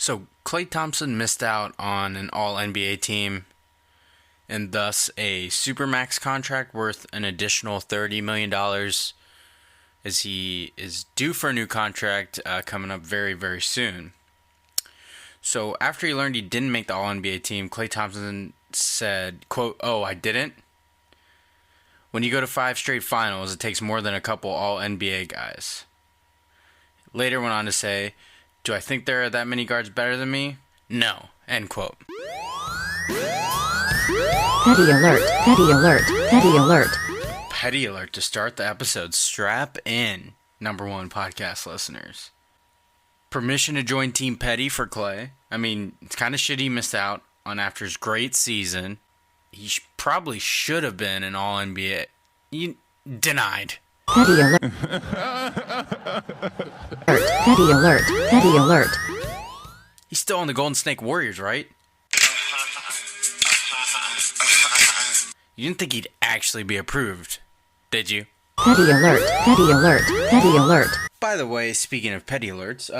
So Klay Thompson missed out on an All-NBA team and thus a Supermax contract worth an additional $30 million as he is due for a new contract coming up very, very soon. So after he learned he didn't make the All-NBA team, Klay Thompson said, quote, "Oh, I didn't? When you go to 5 straight finals, it takes more than a couple All-NBA guys." Later went on to say, "Do I think there are that many guards better than me? No." End quote. Petty alert, petty alert, petty alert. Petty alert to start the episode. Strap in, number one podcast listeners. Permission to join Team Petty for Klay. I mean, it's kind of shit he missed out on after his great season. He probably should have been an All-NBA. Denied. Petty alert. Petty alert, petty alert. He's still on the Golden Snake Warriors, right? You didn't think he'd actually be approved, did you? Petty alert, petty alert, petty alert. By the way, speaking of petty alerts,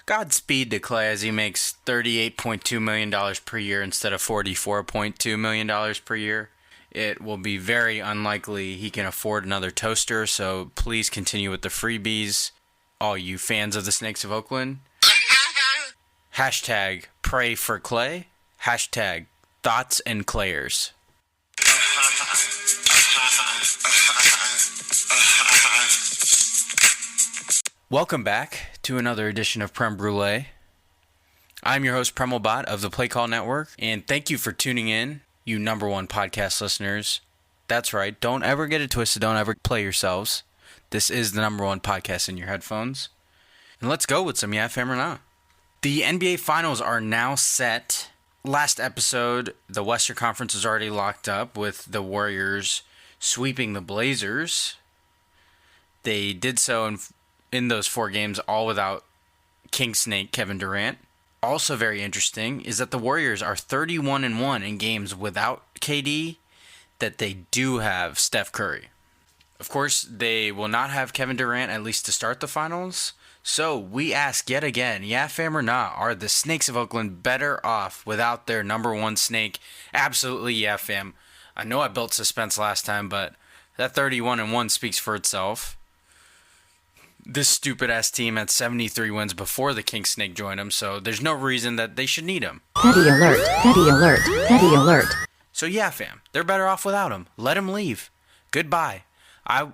Godspeed to Klay as he makes $38.2 million per year instead of $44.2 million per year. It will be very unlikely he can afford another toaster, so please continue with the freebies, all you fans of the Snakes of Oakland. Hashtag pray for Klay. Hashtag thoughts and Clayers. Welcome back to another edition of Prem Brulee. I'm your host, Premal of the Play Call Network, and thank you for tuning in, you number one podcast listeners. That's right, don't ever get it twisted, don't ever play yourselves. This is the number one podcast in your headphones. And let's go with some Yeah Fam or Not. The NBA Finals are now set. Last episode, the Western Conference is already locked up with the Warriors sweeping the Blazers. They did so in those 4 games, all without King Snake Kevin Durant. Also very interesting is that the Warriors are 31-1 in games without KD, that they do have Steph Curry. Of course, they will not have Kevin Durant, at least to start the finals. So we ask yet again, yeah fam or not, are the Snakes of Oakland better off without their number one snake? Absolutely yeah fam. I know I built suspense last time, but that 31-1 speaks for itself. This stupid-ass team had 73 wins before the King Snake joined them, so there's no reason that they should need him. Petty alert, petty alert, petty alert. So yeah, fam, they're better off without him. Let him leave. Goodbye. I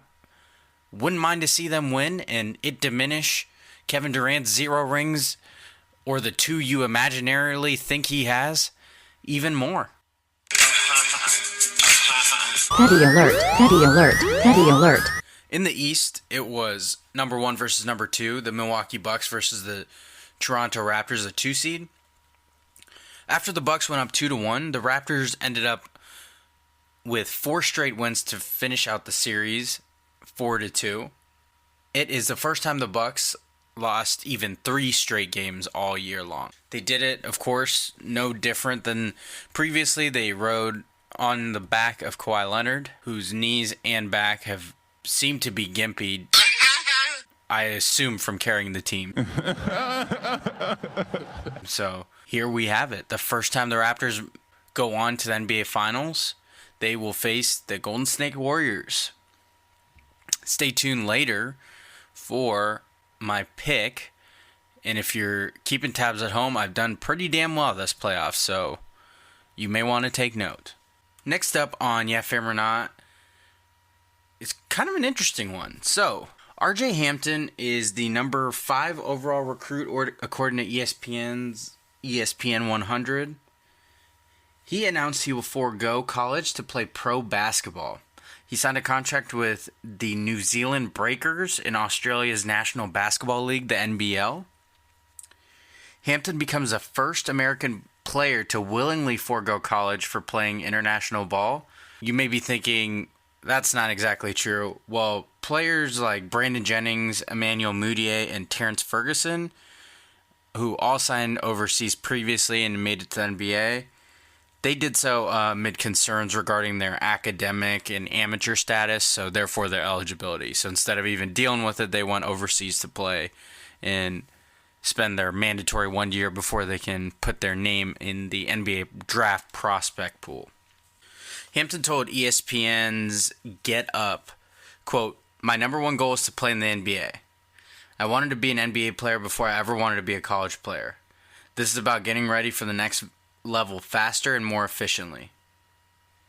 wouldn't mind to see them win and it diminish Kevin Durant's 0 rings or the 2 you imaginarily think he has even more. Petty alert, petty alert, petty alert. In the East, it was number 1 versus number 2, the Milwaukee Bucks versus the Toronto Raptors, the 2 seed. After the Bucks went up 2-1, the Raptors ended up with 4 straight wins to finish out the series, 4-2. It is the first time the Bucks lost even 3 straight games all year long. They did it, of course, no different than previously. They rode on the back of Kawhi Leonard, whose knees and back have seemed to be gimpy, I assume, from carrying the team. So here we have it. The first time the Raptors go on to the NBA Finals, they will face the Golden Snake Warriors. Stay tuned later for my pick. And if you're keeping tabs at home, I've done pretty damn well this playoff, so you may want to take note. Next up on Yeah Fam or Not, it's kind of an interesting one. So, RJ Hampton is the number 5 overall recruit according to ESPN's ESPN 100. He announced he will forego college to play pro basketball. He signed a contract with the New Zealand Breakers in Australia's National Basketball League, the NBL. Hampton becomes the first American player to willingly forego college for playing international ball. You may be thinking, that's not exactly true. Well, players like Brandon Jennings, Emmanuel Mudiay, and Terrence Ferguson, who all signed overseas previously and made it to the NBA, they did so amid concerns regarding their academic and amateur status, so therefore their eligibility. So instead of even dealing with it, they went overseas to play. And spend their mandatory 1 year before they can put their name in the NBA draft prospect pool. Hampton told ESPN's Get Up, quote, "My number one goal is to play in the NBA. I wanted to be an NBA player before I ever wanted to be a college player. This is about getting ready for the next level faster and more efficiently."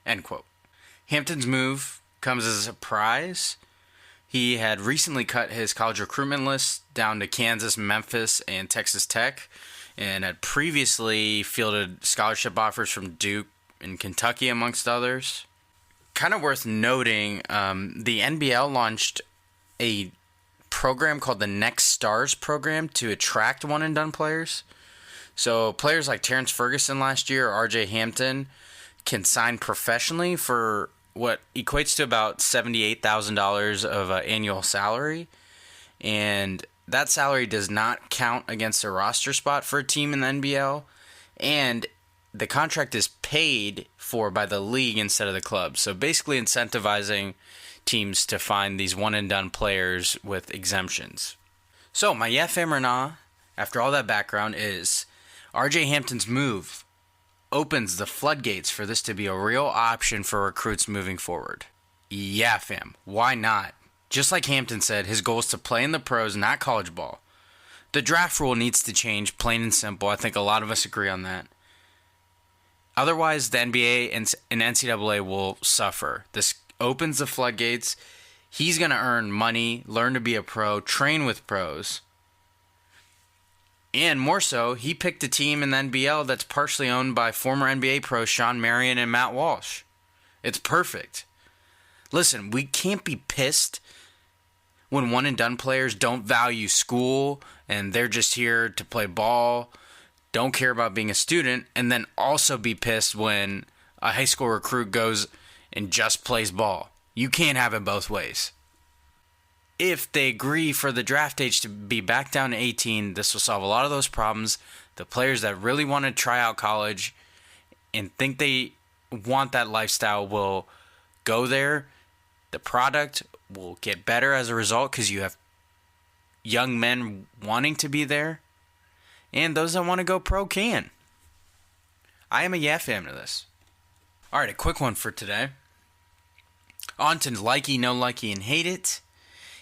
End quote. Hampton's move comes as a surprise. He had recently cut his college recruitment list down to Kansas, Memphis, and Texas Tech, and had previously fielded scholarship offers from Duke and Kentucky, amongst others. Kind of worth noting, the NBL launched a program called the Next Stars program to attract one-and-done players. So players like Terrence Ferguson last year or RJ Hampton can sign professionally for what equates to about $78,000 of annual salary. And that salary does not count against a roster spot for a team in the NBL. And the contract is paid for by the league instead of the club. So basically incentivizing teams to find these one-and-done players with exemptions. So my yeah fam or nah, after all that background, is RJ Hampton's move opens the floodgates for this to be a real option for recruits moving forward. Yeah, fam. Why not? Just like Hampton said, his goal is to play in the pros, not college ball. The draft rule needs to change, plain and simple. I think a lot of us agree on that. Otherwise, the NBA and NCAA will suffer. This opens the floodgates. He's going to earn money, learn to be a pro, train with pros. And more so, he picked a team in the NBL that's partially owned by former NBA pros Sean Marion and Matt Walsh. It's perfect. Listen, we can't be pissed when one-and-done players don't value school and they're just here to play ball, don't care about being a student, and then also be pissed when a high school recruit goes and just plays ball. You can't have it both ways. If they agree for the draft age to be back down to 18, this will solve a lot of those problems. The players that really want to try out college and think they want that lifestyle will go there. The product will get better as a result because you have young men wanting to be there. And those that want to go pro can. I am a yeah fan to this. All right, a quick one for today. On to likey, no likey, and hate it.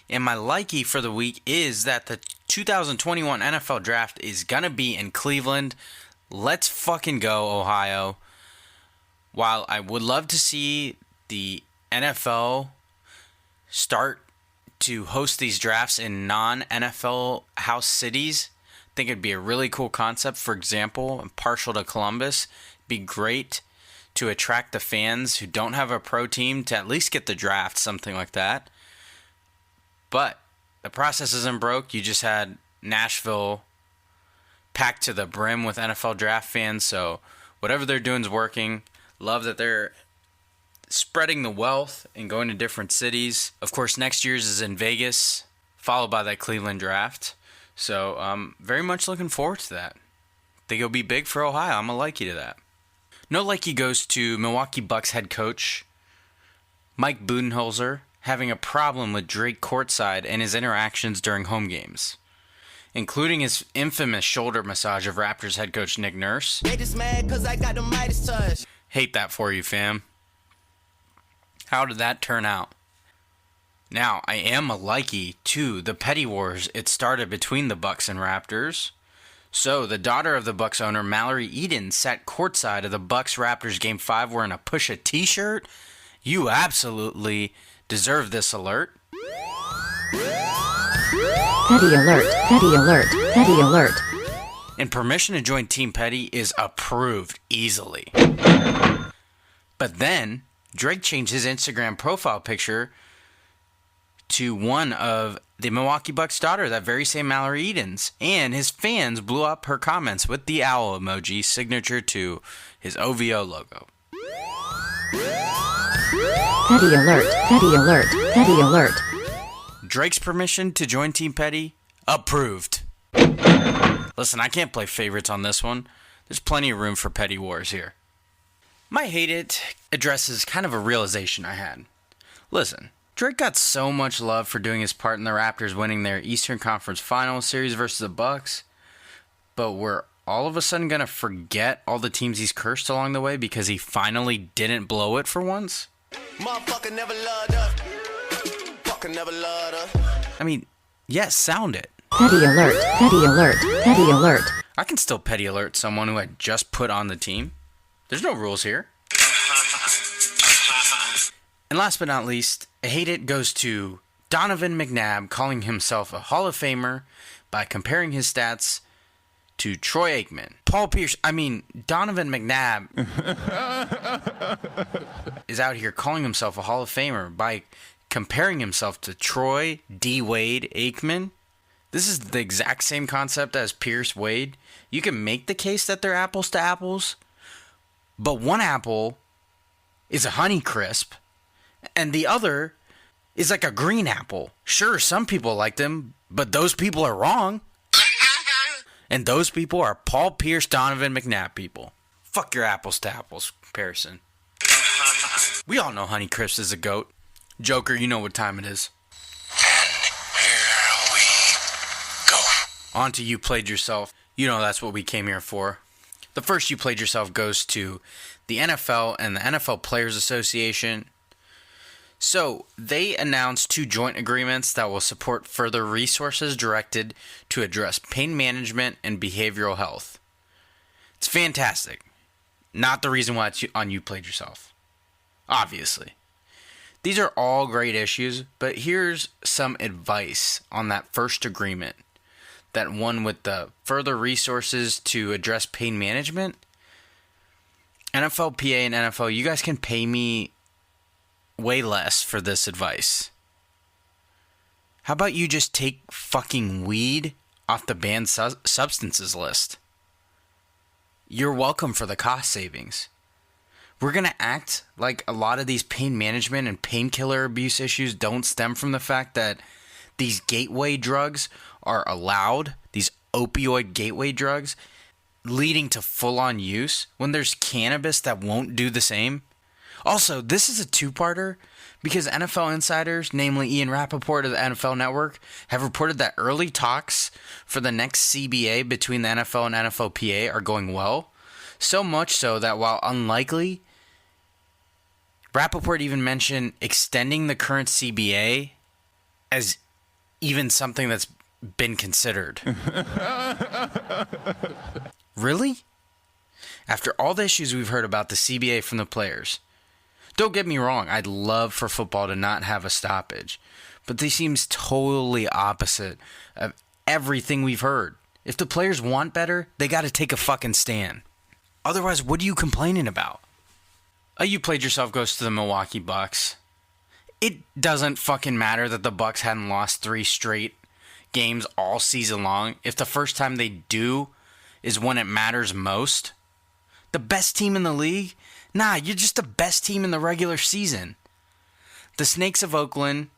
And my likey for the week is that the 2021 NFL Draft is going to be in Cleveland. Let's fucking go, Ohio. While I would love to see the NFL start to host these drafts in non-NFL house cities, I think it'd be a really cool concept. For example, I'm partial to Columbus. It'd be great to attract the fans who don't have a pro team to at least get the draft, something like that. But the process isn't broke. You just had Nashville packed to the brim with NFL draft fans. So whatever they're doing is working. Love that they're spreading the wealth and going to different cities. Of course, next year's is in Vegas, followed by that Cleveland draft. So very much looking forward to that. Think it'll be big for Ohio. I'm a likey to that. No likey goes to Milwaukee Bucks head coach Mike Budenholzer having a problem with Drake courtside and his interactions during home games, including his infamous shoulder massage of Raptors head coach Nick Nurse. They just mad 'cause I got the Midas touch. Hate that for you, fam. How did that turn out? Now, I am a likey to the petty wars it started between the Bucks and Raptors. So, the daughter of the Bucks owner, Mallory Eden, sat courtside of the Bucks-Raptors Game 5 wearing a Pusha t-shirt. You absolutely deserve this alert. Petty alert, petty alert, petty alert. And permission to join Team Petty is approved easily. But then, Drake changed his Instagram profile picture to one of the Milwaukee Bucks' daughter, that very same Mallory Eden's. And his fans blew up her comments with the owl emoji, signature to his OVO logo. Petty alert, petty alert, petty alert. Drake's permission to join Team Petty? Approved. Listen, I can't play favorites on this one. There's plenty of room for petty wars here. My hate it addresses kind of a realization I had. Listen, Drake got so much love for doing his part in the Raptors winning their Eastern Conference Finals series versus the Bucks, but we're all of a sudden going to forget all the teams he's cursed along the way because he finally didn't blow it for once? Motherfucker never loved us. Fucker never loved us. I mean, yes, sound it. Petty alert, petty alert, petty alert. I can still petty alert someone who I just put on the team. There's no rules here. And last but not least, a hate it goes to Donovan McNabb calling himself a Hall of Famer by comparing his stats to Troy Aikman. Donovan McNabb is out here calling himself a Hall of Famer by comparing himself to Troy D. Wade Aikman. This is the exact same concept as Pierce Wade. You can make the case that they're apples to apples, but one apple is a Honeycrisp, and the other is like a green apple. Sure, some people like them, but those people are wrong. And those people are Paul Pierce, Donovan McNabb people. Fuck your apples to apples comparison. We all know Honeycrisp is a goat. Joker, you know what time it is. On to You Played Yourself. You know that's what we came here for. The first You Played Yourself goes to the NFL and the NFL Players Association. So, they announced 2 joint agreements that will support further resources directed to address pain management and behavioral health. It's fantastic. Not the reason why it's on You Played Yourself. Obviously. These are all great issues, but here's some advice on that first agreement. That one with the further resources to address pain management. NFLPA and NFL, you guys can pay me way less for this advice. How about you just take fucking weed off the banned substances list? You're welcome for the cost savings. We're going to act like a lot of these pain management and painkiller abuse issues don't stem from the fact that these gateway drugs are allowed, these opioid gateway drugs, leading to full-on use when there's cannabis that won't do the same. Also, this is a two-parter because NFL insiders, namely Ian Rappaport of the NFL Network, have reported that early talks for the next CBA between the NFL and NFLPA are going well. So much so that while unlikely, Rappaport even mentioned extending the current CBA as even something that's been considered. Really? After all the issues we've heard about the CBA from the players, don't get me wrong, I'd love for football to not have a stoppage, but this seems totally opposite of everything we've heard. If the players want better, they got to take a fucking stand. Otherwise, what are you complaining about? You Played Yourself goes to the Milwaukee Bucks. It doesn't fucking matter that the Bucks hadn't lost 3 straight games all season long if the first time they do is when it matters most. The best team in the league? Nah, you're just the best team in the regular season. The Snakes of Oakland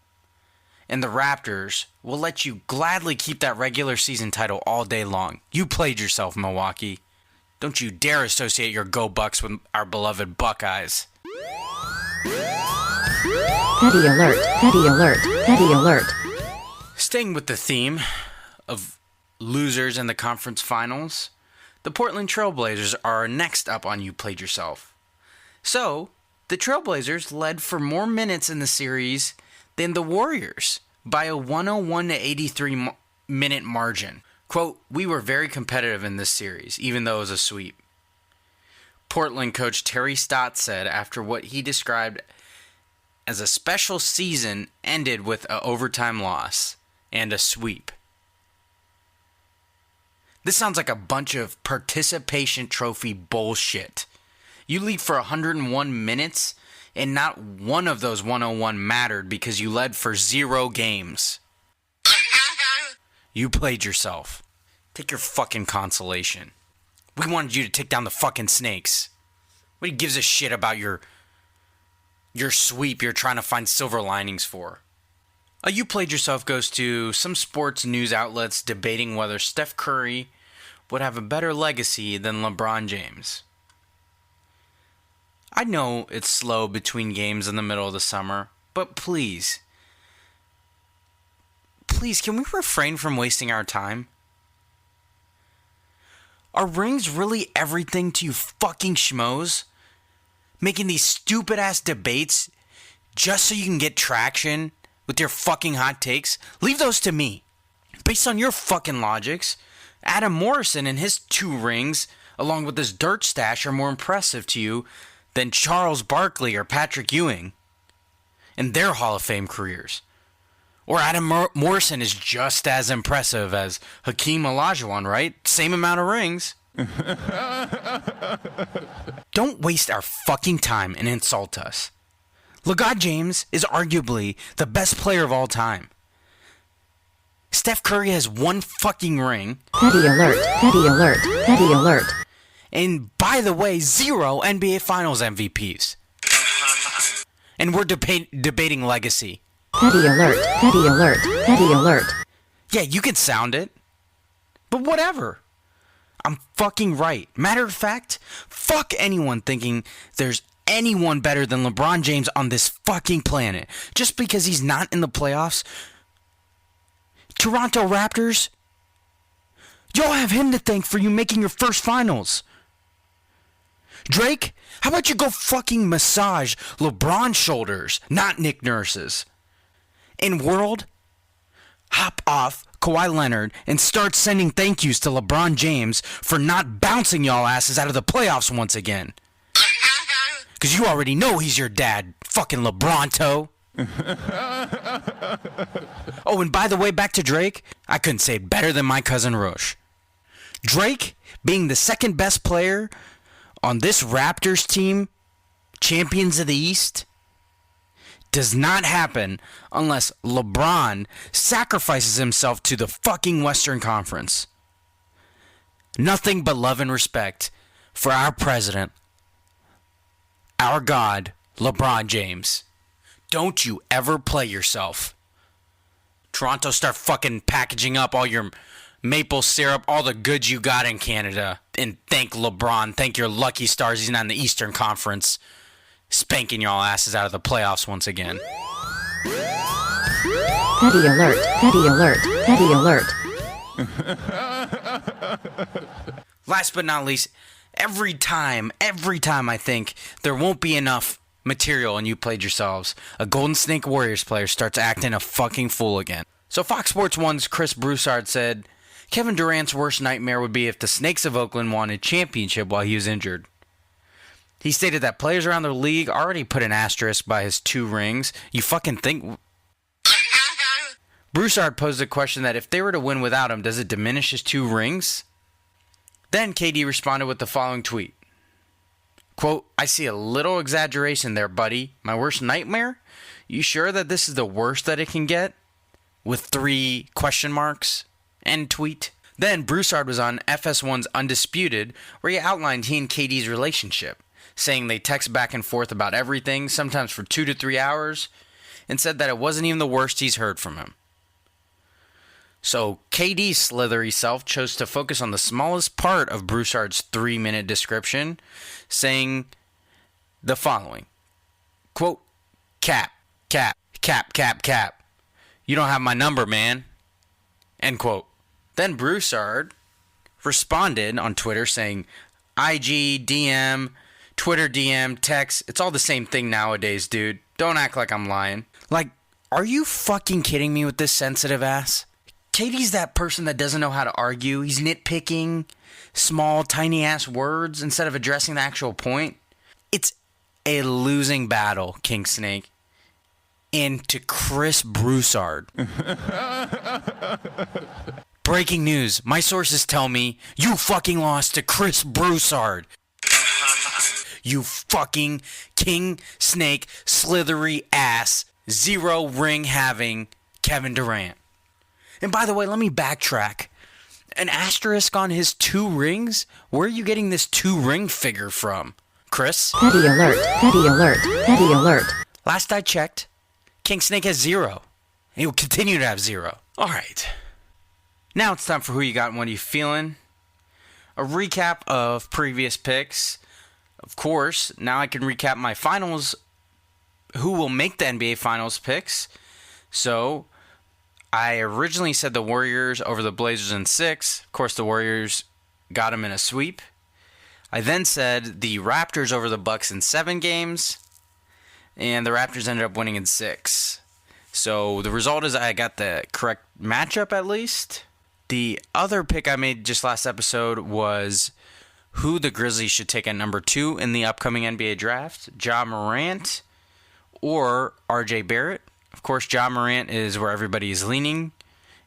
and the Raptors will let you gladly keep that regular season title all day long. You played yourself, Milwaukee. Don't you dare associate your Go Bucks with our beloved Buckeyes. Petty alert, petty alert, petty alert. Staying with the theme of losers in the conference finals, the Portland Trailblazers are next up on You Played Yourself. So, the Trailblazers led for more minutes in the series than the Warriors by a 101-83 minute margin. Quote, "We were very competitive in this series, even though it was a sweep." Portland coach Terry Stotts said after what he described as a special season ended with an overtime loss and a sweep. This sounds like a bunch of participation trophy bullshit. You lead for 101 minutes, and not one of those 101 mattered because you led for 0 games. You played yourself. Take your fucking consolation. We wanted you to take down the fucking Snakes. Nobody gives a shit about your sweep you're trying to find silver linings for. You Played Yourself goes to some sports news outlets debating whether Steph Curry would have a better legacy than LeBron James. I know it's slow between games in the middle of the summer, but please, can we refrain from wasting our time? Are rings really everything to you fucking schmoes? Making these stupid ass debates just so you can get traction with your fucking hot takes? Leave those to me. Based on your fucking logics, Adam Morrison and his 2 rings, along with his dirt stash, are more impressive to you than Charles Barkley or Patrick Ewing in their Hall of Fame careers. Or Adam Morrison is just as impressive as Hakeem Olajuwon, right? Same amount of rings. Don't waste our fucking time and insult us. LeBron James is arguably the best player of all time. Steph Curry has 1 fucking ring. Petty alert, petty alert, petty alert. And by the way, 0 NBA Finals MVPs. And we're debating legacy. Petty alert, petty alert, petty alert. Yeah, you can sound it. But whatever. I'm fucking right. Matter of fact, fuck anyone thinking there's anyone better than LeBron James on this fucking planet. Just because he's not in the playoffs. Toronto Raptors, y'all have him to thank for you making your first finals. Drake, how about you go fucking massage LeBron's shoulders, not Nick Nurse's? In world, hop off Kawhi Leonard and start sending thank yous to LeBron James for not bouncing y'all asses out of the playoffs once again. Because you already know he's your dad, fucking LeBronto. Oh, and by the way, back to Drake, I couldn't say it better than my cousin Rush. Drake, being the second best player on this Raptors team, champions of the East, does not happen unless LeBron sacrifices himself to the fucking Western Conference. Nothing but love and respect for our president, our God, LeBron James. Don't you ever play yourself. Toronto, start fucking packaging up all your maple syrup, all the goods you got in Canada, and thank LeBron. Thank your lucky stars he's not in the Eastern Conference, spanking y'all asses out of the playoffs once again. Petty alert, petty alert, petty alert. Last but not least, every time I think there won't be enough material and you played yourselves, a Golden Snake Warriors player starts acting a fucking fool again. So Fox Sports 1's Chris Broussard said Kevin Durant's worst nightmare would be if the Snakes of Oakland won a championship while he was injured. He stated that players around the league already put an asterisk by his 2 rings. You fucking think... Broussard posed a question that if they were to win without him, does it diminish his 2 rings? Then KD responded with the following tweet. Quote, I see a little exaggeration there, buddy. My worst nightmare? You sure that this is the worst that it can get? With 3 question marks? End tweet. Then Broussard was on FS1's Undisputed, where he outlined he and KD's relationship, saying they text back and forth about everything, sometimes for 2 to 3 hours, and said that it wasn't even the worst he's heard from him. So KD's slithery self chose to focus on the smallest part of Broussard's 3-minute description, saying the following. Quote, cap. You don't have my number, man. End quote. Then Broussard responded on Twitter saying, IG, DM, Twitter DM, text, it's all the same thing nowadays, dude. Don't act like I'm lying. Like, are you fucking kidding me with this sensitive ass? KD's that person that doesn't know how to argue. He's nitpicking small, tiny-ass words instead of addressing the actual point. It's a losing battle, King Snake. And to Chris Broussard. Breaking news. My sources tell me you fucking lost to Chris Broussard. You fucking King Snake, slithery ass, 0 ring having Kevin Durant. And by the way, let me backtrack. An asterisk on his 2 rings? Where are you getting this 2 ring figure from, Chris? Petty alert, petty alert, petty alert. Last I checked, King Snake has 0. And he will continue to have 0. Alright. Now it's time for Who You Got and What Are You Feeling? A recap of previous picks. Of course, now I can recap my finals. Who will make the NBA Finals picks. So, I originally said the Warriors over the Blazers in 6. Of course, the Warriors got them in a sweep. I then said the Raptors over the Bucks in 7 games, and the Raptors ended up winning in 6. So the result is I got the correct matchup at least. The other pick I made just last episode was who the Grizzlies should take at number 2 in the upcoming NBA draft, Ja Morant or RJ Barrett. Of course, Ja Morant is where everybody is leaning,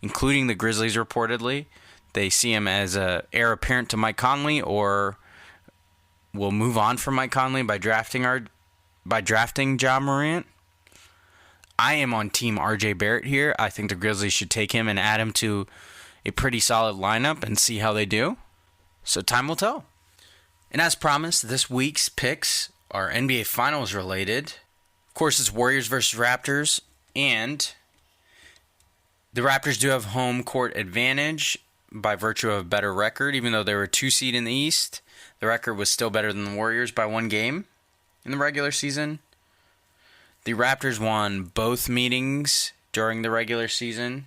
including the Grizzlies reportedly. They see him as a heir apparent to Mike Conley, or will move on from Mike Conley by drafting Ja Morant. I am on team RJ Barrett here. I think the Grizzlies should take him and add him to a pretty solid lineup and see how they do. So time will tell. And as promised, this week's picks are NBA Finals related. Of course, it's Warriors versus Raptors, and the Raptors do have home court advantage by virtue of a better record. Even though they were a 2 seed in the East, the record was still better than the Warriors by 1 game in the regular season. The Raptors won both meetings during the regular season.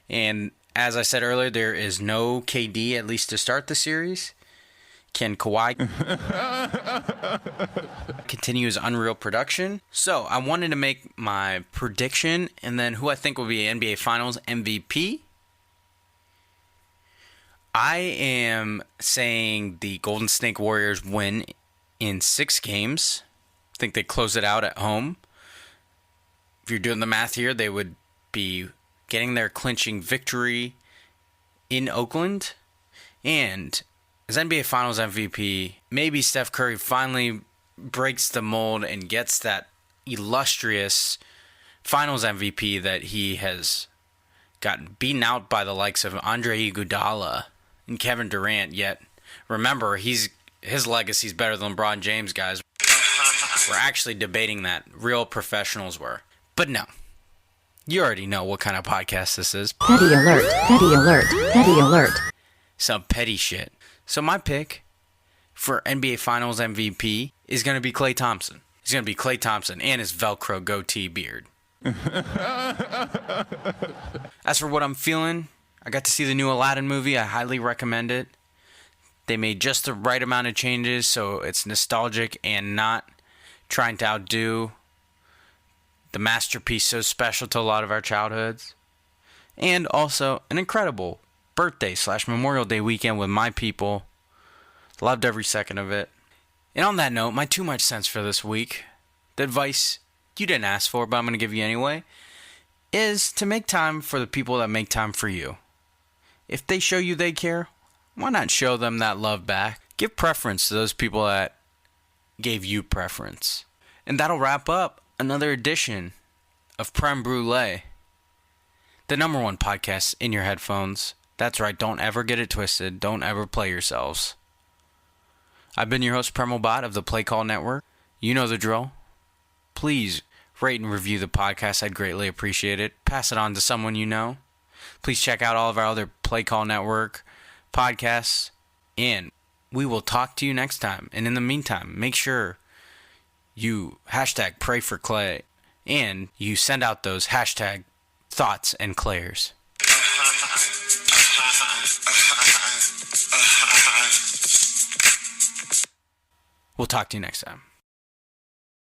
And as I said earlier, there is no KD, at least to start the series. Can Kawhi continue his unreal production? So I wanted to make my prediction and then who I think will be NBA Finals MVP. I am saying the Golden State Warriors win in 6 games. I think they close it out at home. If you're doing the math here, they would be getting their clinching victory in Oakland. And as NBA Finals MVP, maybe Steph Curry finally breaks the mold and gets that illustrious Finals MVP that he has gotten beaten out by the likes of Andre Iguodala and Kevin Durant. Yet, remember, his legacy is better than LeBron James, guys. We're actually debating that. Real professionals were. But no. You already know what kind of podcast this is. Petty alert, petty alert, petty alert. Some petty shit. So my pick for NBA Finals MVP is going to be Klay Thompson. He's going to be Klay Thompson and his Velcro goatee beard. As for what I'm feeling, I got to see the new Aladdin movie. I highly recommend it. They made just the right amount of changes so it's nostalgic and not trying to outdo the masterpiece so special to a lot of our childhoods. And also an incredible birthday/Memorial Day weekend with my people. Loved every second of it. And on that note, my too much sense for this week, the advice you didn't ask for, but I'm going to give you anyway, is to make time for the people that make time for you. If they show you they care, why not show them that love back? Give preference to those people that gave you preference. And that'll wrap up another edition of Prem Brulee, the #1 podcast in your headphones. That's right, don't ever get it twisted. Don't ever play yourselves. I've been your host, Premal of the Play Call Network. You know the drill. Please rate and review the podcast. I'd greatly appreciate it. Pass it on to someone you know. Please check out all of our other Play Call Network podcasts. And we will talk to you next time. And in the meantime, make sure you hashtag pray for Klay and you send out those hashtag thoughts and Clayers. We'll talk to you next time.